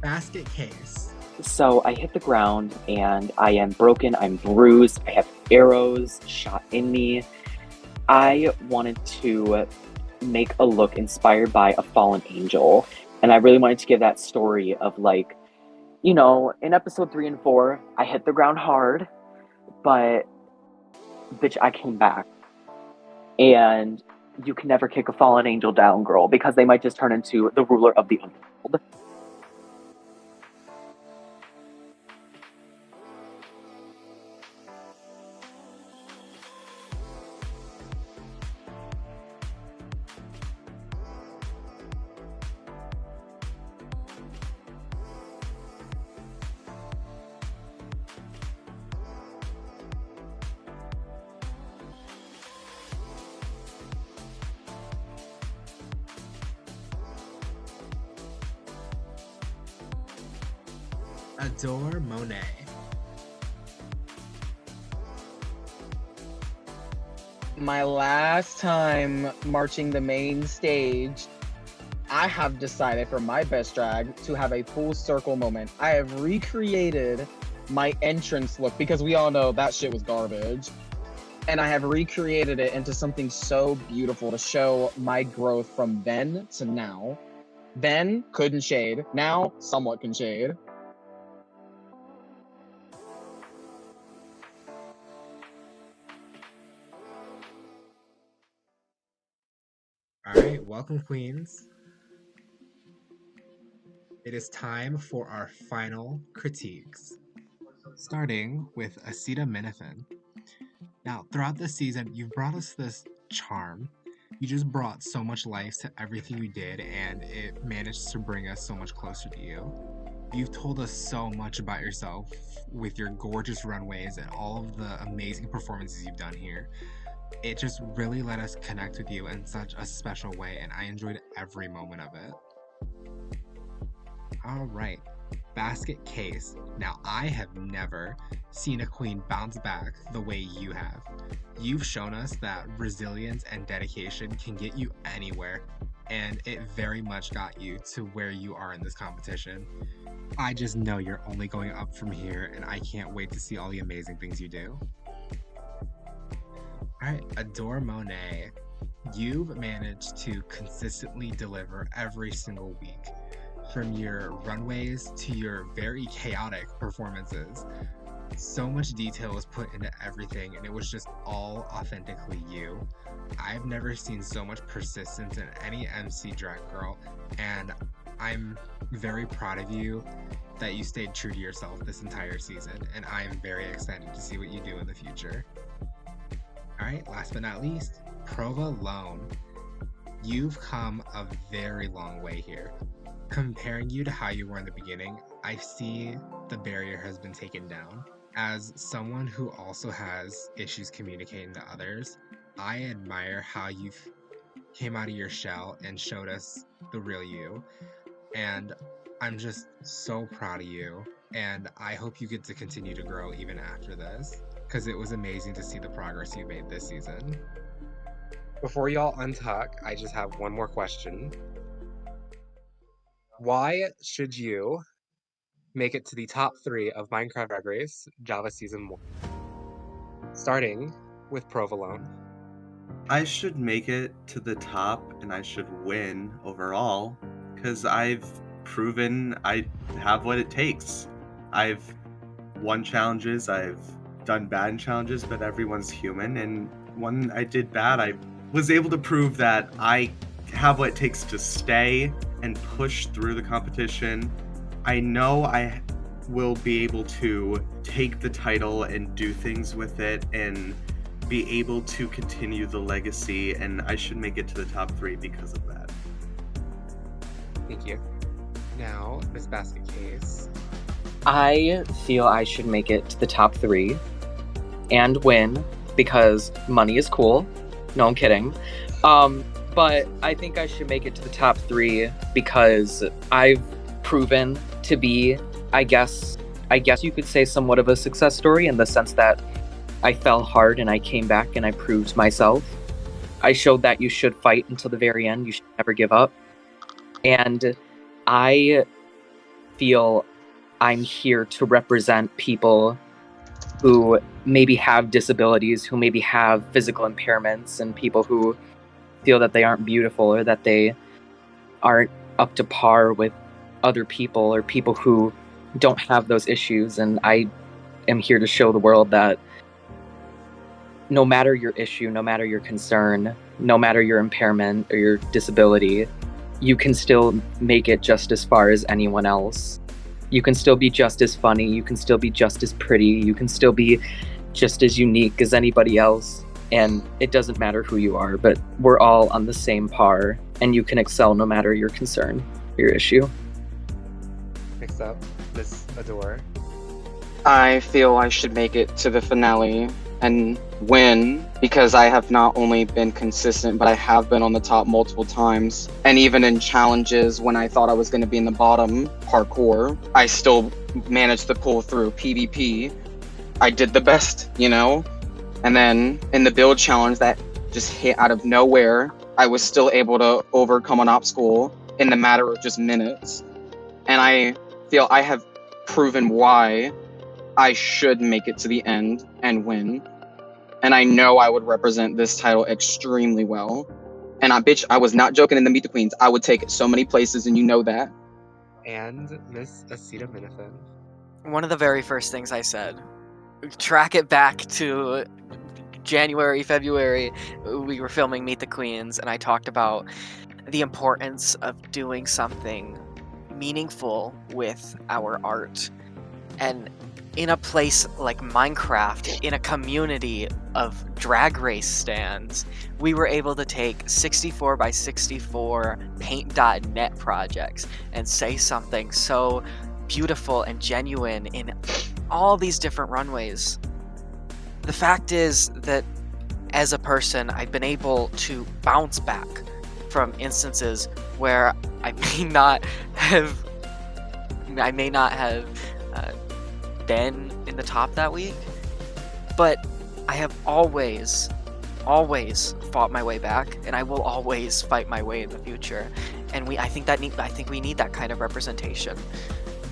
Basket case. So I hit the ground and I am broken, I'm bruised, I have arrows shot in me. I wanted to make a look inspired by a fallen angel. And I really wanted to give that story of, like, you know, in episode 3 and 4, I hit the ground hard, but bitch, I came back. And you can never kick a fallen angel down, girl, because they might just turn into the ruler of the underworld. Adore Monet. My last time marching the main stage, I have decided for my best drag to have a full circle moment. I have recreated my entrance look because we all know that shit was garbage. And I have recreated it into something so beautiful to show my growth from then to now. Then couldn't shade. Now somewhat can shade. All right, welcome, queens. It is time for our final critiques, starting with Acetaminophen. Now, throughout this season, you've brought us this charm. You just brought so much life to everything you did, and it managed to bring us so much closer to you. You've told us so much about yourself with your gorgeous runways and all of the amazing performances you've done here. It just really let us connect with you in such a special way, and I enjoyed every moment of it. All right, basket case. Now, I have never seen a queen bounce back the way you have. You've shown us that resilience and dedication can get you anywhere, and it very much got you to where you are in this competition. I just know you're only going up from here, and I can't wait to see all the amazing things you do. All right, Adore Monet. You've managed to consistently deliver every single week, from your runways to your very chaotic performances. So much detail was put into everything, and it was just all authentically you. I've never seen so much persistence in any MC drag girl, and I'm very proud of you that you stayed true to yourself this entire season, and I am very excited to see what you do in the future. All right, last but not least, Prova alone, you've come a very long way here. Comparing you to how you were in the beginning, I see the barrier has been taken down. As someone who also has issues communicating to others, I admire how you came out of your shell and showed us the real you. And I'm just so proud of you. And I hope you get to continue to grow even after this, because it was amazing to see the progress you made this season. Before y'all untuck, I just have one more question. Why should you make it to the top 3 of Minecraft Drag Race Java Season 1? Starting with Provolone. I should make it to the top and I should win overall because I've proven I have what it takes. I've won challenges, I've done bad challenges, but everyone's human. And when I did bad, I was able to prove that I have what it takes to stay and push through the competition. I know I will be able to take the title and do things with it and be able to continue the legacy, and I should make it to the top 3 because of that. Thank you. Now, Miss Basket Case. I feel I should make it to the top 3 and win because money is cool. No, I'm kidding. But I think I should make it to the top 3 because I've proven to be, I guess you could say, somewhat of a success story in the sense that I fell hard and I came back and I proved myself. I showed that you should fight until the very end. You should never give up. And I feel I'm here to represent people who maybe have disabilities, who maybe have physical impairments, and people who feel that they aren't beautiful or that they aren't up to par with other people or people who don't have those issues. And I am here to show the world that no matter your issue, no matter your concern, no matter your impairment or your disability, you can still make it just as far as anyone else. You can still be just as funny, you can still be just as pretty, you can still be just as unique as anybody else. And it doesn't matter who you are, but we're all on the same par, and you can excel no matter your concern, your issue. Next up, Miss Adore. I feel I should make it to the finale and win because I have not only been consistent, but I have been on the top multiple times. And even in challenges when I thought I was going to be in the bottom, parkour, I still managed to pull through PvP. I did the best, you know? And then in the build challenge that just hit out of nowhere, I was still able to overcome an obstacle in the matter of just minutes. And I feel I have proven why I should make it to the end and win. And I know I would represent this title extremely well. And I was not joking in the Meet the Queens. I would take it so many places, and you know that. And Miss Acetaminophen. One of the very first things I said, track it back to January, February, we were filming Meet the Queens, and I talked about the importance of doing something meaningful with our art. And in a place like Minecraft, in a community of drag race stands, we were able to take 64 by 64 paint.net projects and say something so beautiful and genuine in all these different runways. The fact is that as a person, I've been able to bounce back from instances where I may not have been in the top that week, but I have always fought my way back, and I will always fight my way in the future. And I think we need that kind of representation.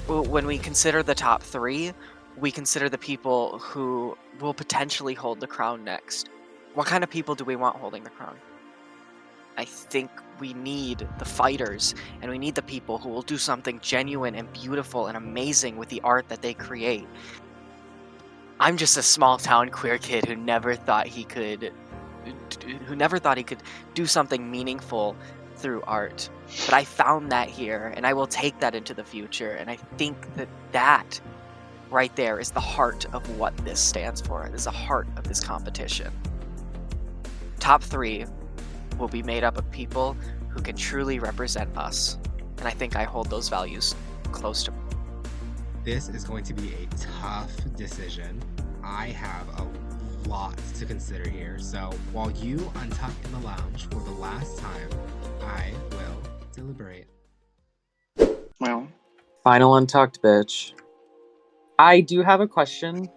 When we consider the top 3, we consider the people who will potentially hold the crown next. What kind of people do we want holding the crown? I think we need the fighters, and we need the people who will do something genuine and beautiful and amazing with the art that they create. I'm just a small town queer kid who never thought he could do something meaningful through art. But I found that here, and I will take that into the future. And I think that right there is the heart of what this stands for. It is the heart of this competition. top 3 will be made up of people who can truly represent us. And I think I hold those values close to me. This is going to be a tough decision. I have a lot to consider here. So while you untuck in the lounge for the last time, I will deliberate. Well, Final untucked, bitch. I do have a question.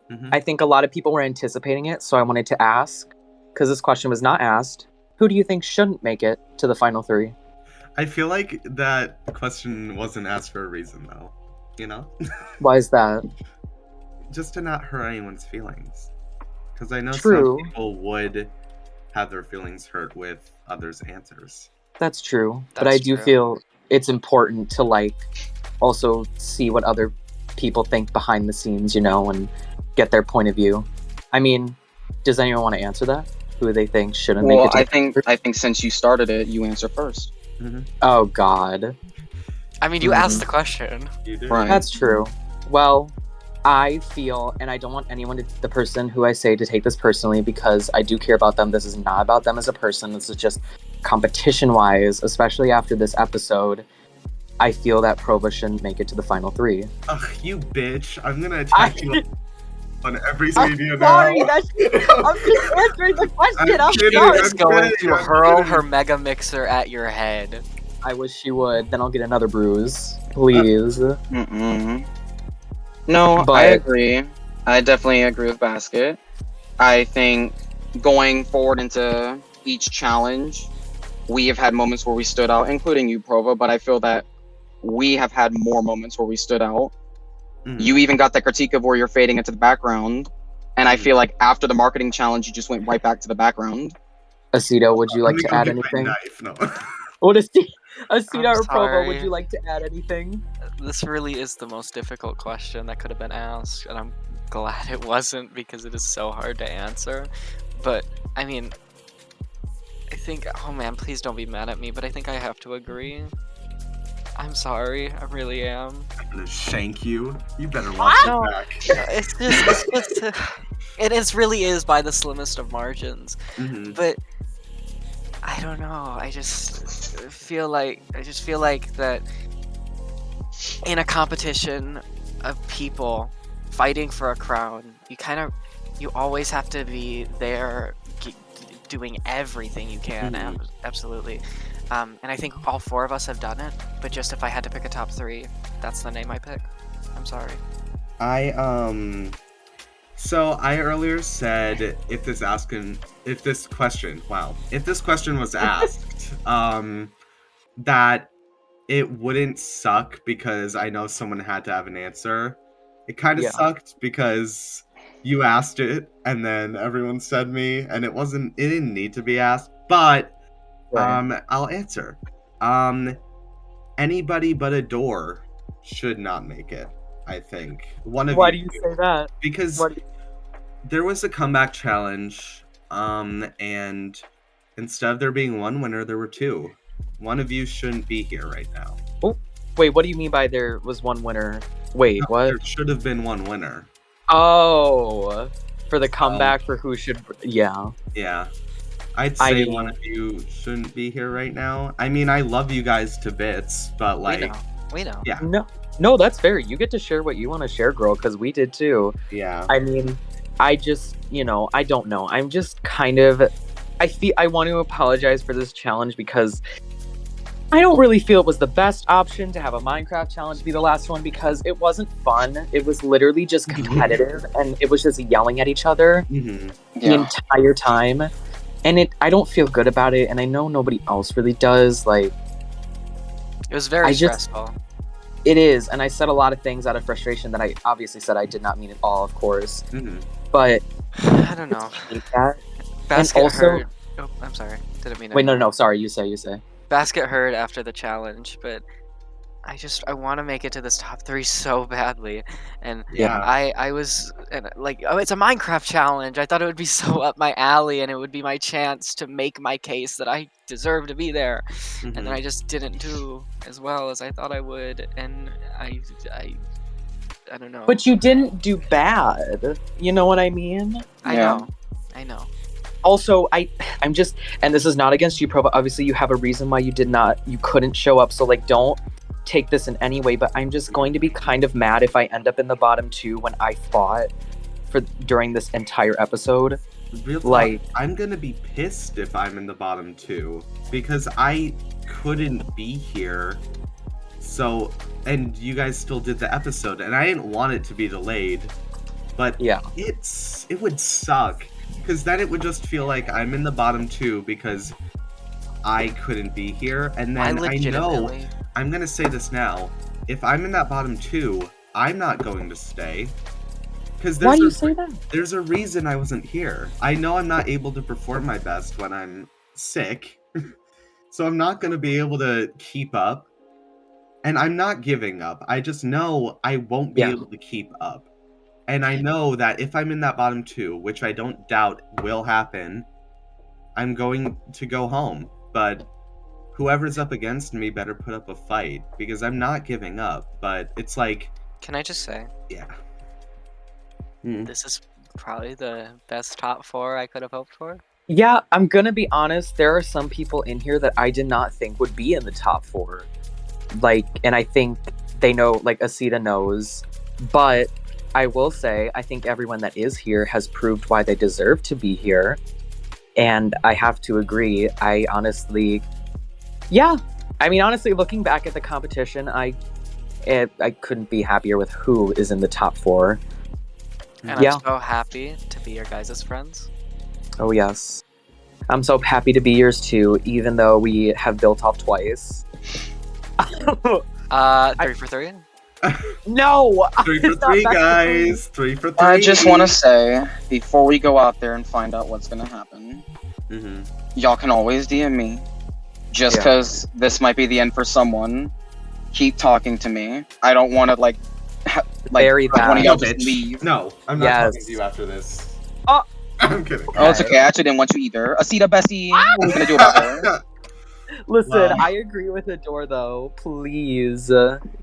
Mhm. I think a lot of people were anticipating it, so I wanted to ask, because this question was not asked. Who do you think shouldn't make it to the final 3? I feel like that question wasn't asked for a reason, though. You know? Why is that? Just to not hurt anyone's feelings. Because I know True. some people would have their feelings hurt with others' answers. That's true. But I That's do true. feel it's important to, like, also see what other people think behind the scenes, and get their point of view. I mean, does anyone want to answer that? Who they think shouldn't make well, it to I think since you started it, you answer first. Oh, God. I mean, you asked the question. You do. Right. That's true. Well, I feel, and I don't want the person who I say to take this personally, because I do care about them. This is not about them as a person. This is just competition-wise, especially after this episode. I feel that Prova shouldn't make it to the final 3. Ugh, you bitch. I'm gonna attack you on every media now. sorry, I'm just answering the question. I'm kidding, sorry. Is I'm going kidding, to I'm hurl kidding. her mega mixer at your head. I wish she would. Then I'll get another bruise. Please. Mm-mm. No, I But- agree. I definitely agree with Basket. I think going forward into each challenge, we have had moments where we stood out, including you, Prova, but I feel that we have had more moments where we stood out. Mhm. You even got the critique of where you're fading into the background. And I feel like after the marketing challenge, you just went right back to the background. Acito, would you Let like me to go add get my anything? knife. No. What is Acito I'm or Prova, would sorry. you like to add anything? This really is the most difficult question that could have been asked, and I'm glad it wasn't because it is so hard to answer. But, I mean, I think, oh man, please don't be mad at me, but I think I have to agree. I'm sorry, I really am. I'm gonna shank you. You better watch No, your back. it really is by the slimmest of margins. Mhm. But I don't know. I just feel like that in a competition of people fighting for a crown, you always have to be there doing everything you can. Mhm. Absolutely. And I think all 4 of us have done it. But just if I had to pick a top 3, that's the name I pick. I'm sorry. So I earlier said if this question was asked, that it wouldn't suck because I know someone had to have an answer. It kind of Yeah. sucked because you asked it and then everyone said me and it didn't need to be asked, but I'll answer. Anybody but a door should not make it, I think. One of Why you do you say that? because Why do there was a comeback challenge, and instead of there being one winner, there were 2. One of you shouldn't be here right now. Wait, what do you mean by there was one winner? Wait, what? There should have been one winner. Oh, for the comeback for who should. Yeah. Yeah. I'd I say mean- one of you shouldn't be here right now. I mean, I love you guys to bits, but like, We know. yeah. No, that's fair. You get to share what you want to share, girl, because we did too. yeah. I mean, I just, I don't know. I'm just kind of. I want to apologize for this challenge because I don't really feel it was the best option to have a Minecraft challenge be the last one because it wasn't fun. It was literally just competitive and it was just yelling at each other Mhm. the entire time. And I don't feel good about it, and I know nobody else really does. Like, It was very I just- stressful. it is, and I said a lot of things out of frustration that I obviously said I did not mean at all, of course. Mhm. But I don't know. I hate that. Basket also- heard. Oh, I'm sorry. Didn't mean to. Wait, no, sorry. You say. Basket heard after the challenge, but I want to make it to this top 3 so badly, and Yeah. I was like, oh, it's a Minecraft challenge. I thought it would be so up my alley, and it would be my chance to make my case that I deserve to be there, and then Mhm. I just didn't do as well as I thought I would, and I don't know. But you didn't do bad. You know what I mean? I Yeah. know. also, I'm just, and this is not against you, Pro, but obviously you have a reason why you couldn't show up. So like, don't take this in any way, but I'm just going to be kind of mad if I end up in the bottom 2 when I fought during this entire episode. Real talk, Like, I'm gonna be pissed if I'm in the bottom 2 because I couldn't be here. So, and you guys still did the episode, and I didn't want it to be delayed, but yeah, it would suck because then it would just feel like I'm in the bottom 2 because I couldn't be here, and then I know I'm gonna say this now. If I'm in that bottom 2, I'm not going to stay. Because why do you say that? There's a reason I wasn't here. I know I'm not able to perform my best when I'm sick, so I'm not going to be able to keep up. And I'm not giving up. I just know I won't be able to keep up. And I know that if I'm in that bottom 2, which I don't doubt will happen, I'm going to go home. But whoever's up against me better put up a fight, because I'm not giving up. But it's like... Can I just say? Yeah. This is probably the best top 4 I could have hoped for. Yeah, I'm gonna be honest. There are some people in here that I did not think would be in the top 4. Like, and I think they know, like Asita knows. But I will say, I think everyone that is here has proved why they deserve to be here. And I have to agree. I honestly, looking back at the competition, I couldn't be happier with who is in the top 4. And I'm so happy to be your guys' friends. Oh, yes. I'm so happy to be yours, too, even though we have built off twice. 3 for 3? No! 3 for 3, guys! 3 for 3! I just want to say, before we go out there and find out what's going to happen, y'all can always DM me. Just because this might be the end for someone, keep talking to me. I don't want to, like very bad. One of y'all just leave. No, I'm not talking to you after this. Oh, I'm kidding. Oh, it's okay. I actually didn't want you either. Asita, Bessie, what are we gonna do about her? Listen, I agree with Adore though. Please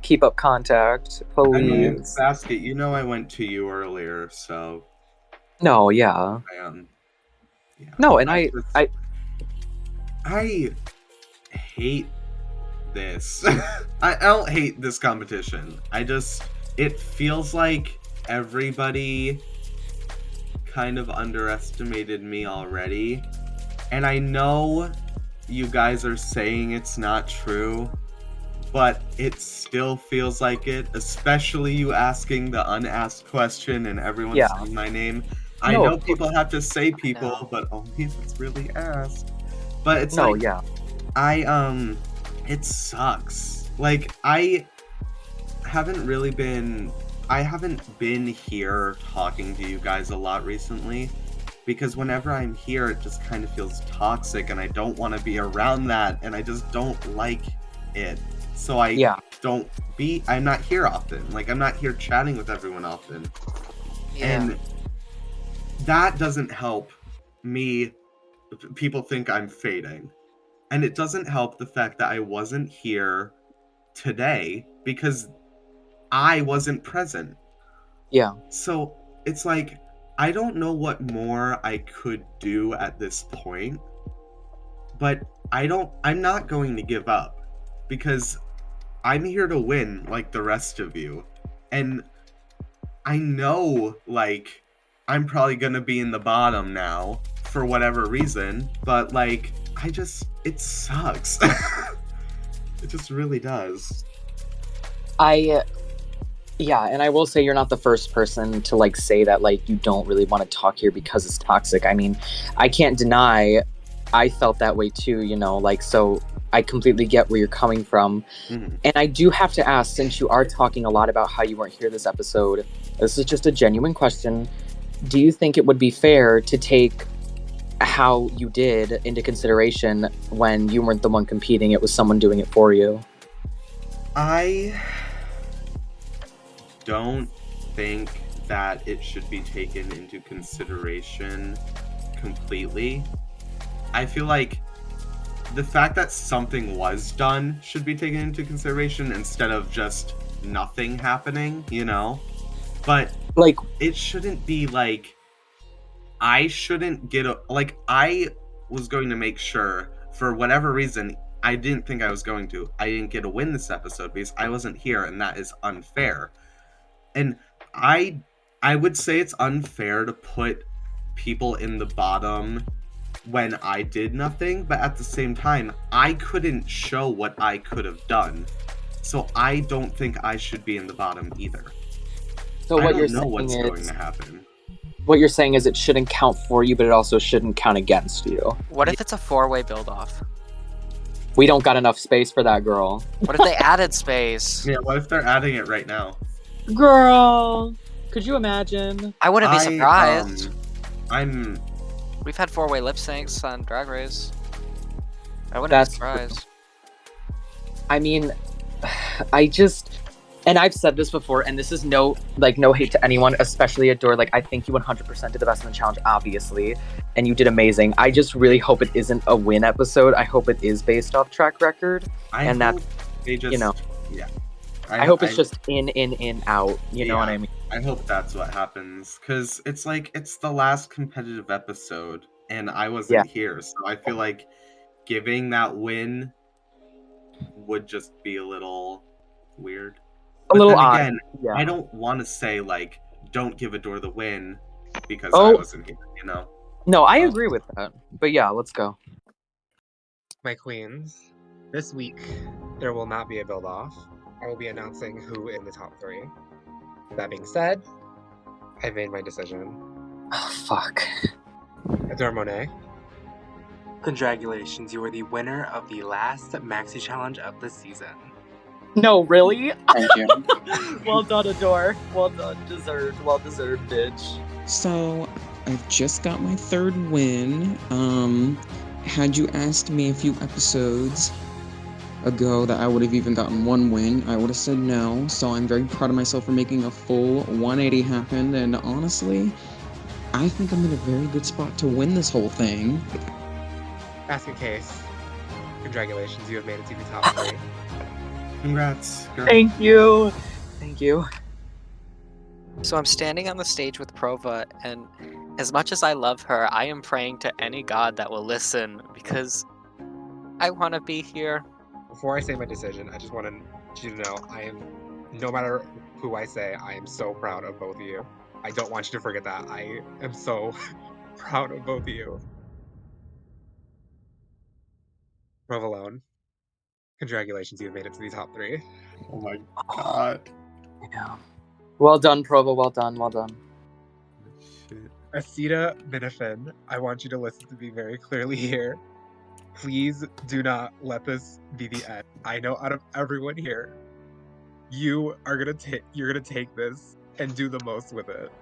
keep up contact. Please. I mean, Basket, you know I went to you earlier, so. No, yeah. Yeah. No, and I hate this. I don't hate this competition. It feels like everybody kind of underestimated me already. And I know you guys are saying it's not true, but it still feels like it, especially you asking the unasked question and everyone saying my name. I know people have to say people, but only if it's really asked. But it's it sucks. Like, I haven't been here talking to you guys a lot recently, because whenever I'm here, it just kind of feels toxic, and I don't want to be around that, and I just don't like it. So I'm not here often. Like, I'm not here chatting with everyone often. Yeah. And that doesn't help me. People think I'm fading. And it doesn't help the fact that I wasn't here today because I wasn't present. Yeah. So it's like, I don't know what more I could do at this point, but I'm not going to give up, because I'm here to win like the rest of you. And I know, like, I'm probably going to be in the bottom now for whatever reason, but like, it sucks. It just really does. Yeah, and I will say you're not the first person to like say that like you don't really want to talk here because it's toxic. I mean, I can't deny I felt that way too, you know, like, so I completely get where you're coming from. Mm-hmm. And I do have to ask, since you are talking a lot about how you weren't here this episode, this is just a genuine question. Do you think it would be fair to take how you did into consideration when you weren't the one competing, it was someone doing it for you? I don't think that it should be taken into consideration completely. I feel like the fact that something was done should be taken into consideration instead of just nothing happening, you know? But like, it shouldn't be like I shouldn't get like I was going to make sure, for whatever reason, I didn't think I was going to. I didn't get a win this episode because I wasn't here, and that is unfair. And I would say it's unfair to put people in the bottom when I did nothing, but at the same time, I couldn't show what I could have done. So I don't think I should be in the bottom either. So I what don't you're know saying what's is, going to happen. what you're saying is it shouldn't count for you, but it also shouldn't count against you. What if it's a 4-way build-off? We don't got enough space for that, girl. What if they added space? Yeah, what if they're adding it right now? Girl, could you imagine? I wouldn't be surprised. I'm We've had 4-way lip syncs on Drag Race. I wouldn't That's be surprised. I mean, I just, and I've said this before, and this is no hate to anyone, especially Adore. Like, I think you 100% did the best in the challenge, obviously, and you did amazing. I just really hope it isn't a win episode. I hope it is based off track record, and that, they just, you know, yeah. I hope it's just in, out. You know what I mean? I hope that's what happens, because it's like, it's the last competitive episode, and I wasn't here, so I feel like giving that win would just be a little weird. A little then odd. Again, Yeah. I don't want to say, like, don't give Adore the win, because I wasn't here, you know? No, I agree with that. But yeah, let's go. My queens, this week there will not be a build-off. I will be announcing who in the top 3. That being said, I've made my decision. Oh, fuck. Adore Monet. Congratulations, you are the winner of the last Maxi Challenge of the season. No, really? Thank you. Well done, Adore. Well done. Deserved. Well deserved, bitch. So, I've just got my 3rd win. Had you asked me a few episodes ago that I would have even gotten 1 win, I would have said no. So I'm very proud of myself for making a full 180 happen. And honestly, I think I'm in a very good spot to win this whole thing. Basket Case, congratulations, you have made it to the top 3. Congrats, girl. Thank you. Thank you. So I'm standing on the stage with Prova, and as much as I love her, I am praying to any god that will listen, because I want to be here. Before I say my decision, I just want you to know no matter who I say, I am so proud of both of you. I don't want you to forget that. I am so proud of both of you. Provolone, congratulations, you have made it to the top 3. Oh my god. Yeah. Well done, Prova. Well done. Well done. Shit. Asita Minifin, I want you to listen to me very clearly here. Please do not let this be the end. I know out of everyone here, you're gonna take this and do the most with it.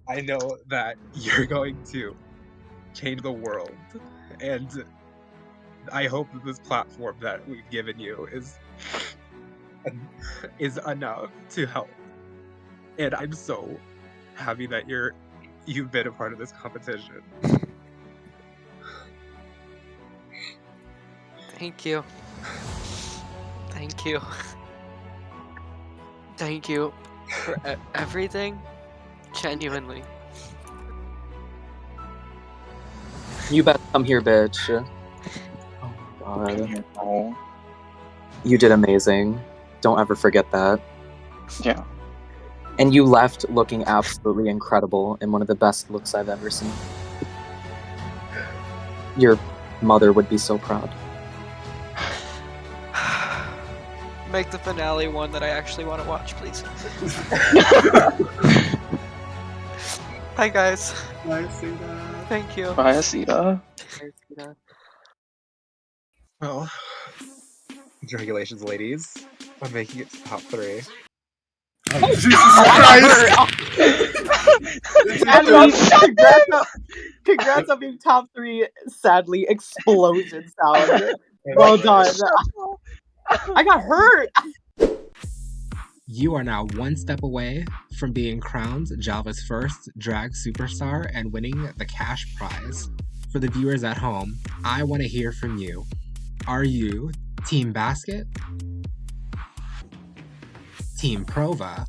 I know that you're going to change the world, and I hope that this platform that we've given you is enough to help. And I'm so happy that you've been a part of this competition. Thank you. Thank you. Thank you for everything. Genuinely. You better come here, bitch. Oh my god. Oh, You did amazing. Don't ever forget that. yeah. And you left looking absolutely incredible in one of the best looks I've ever seen. Your mother would be so proud. Make the finale one that I actually want to watch, please. Hi, guys. Bye, Asita. Thank you. Bye, Asita. Well, congratulations, ladies, on making it to top 3. Oh, Jesus Christ! Congrats on being top 3. Sadly, explosion sound. Well done. I got hurt. You are now one step away from being crowned Java's first drag superstar and winning the cash prize. For the viewers at home, I want to hear from you. Are you Team Basket? Team Prova?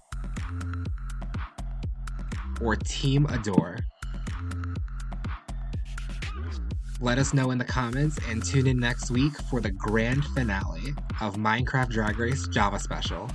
or Team Adore? Let us know in the comments and tune in next week for the grand finale of Minecraft Drag Race Java Special.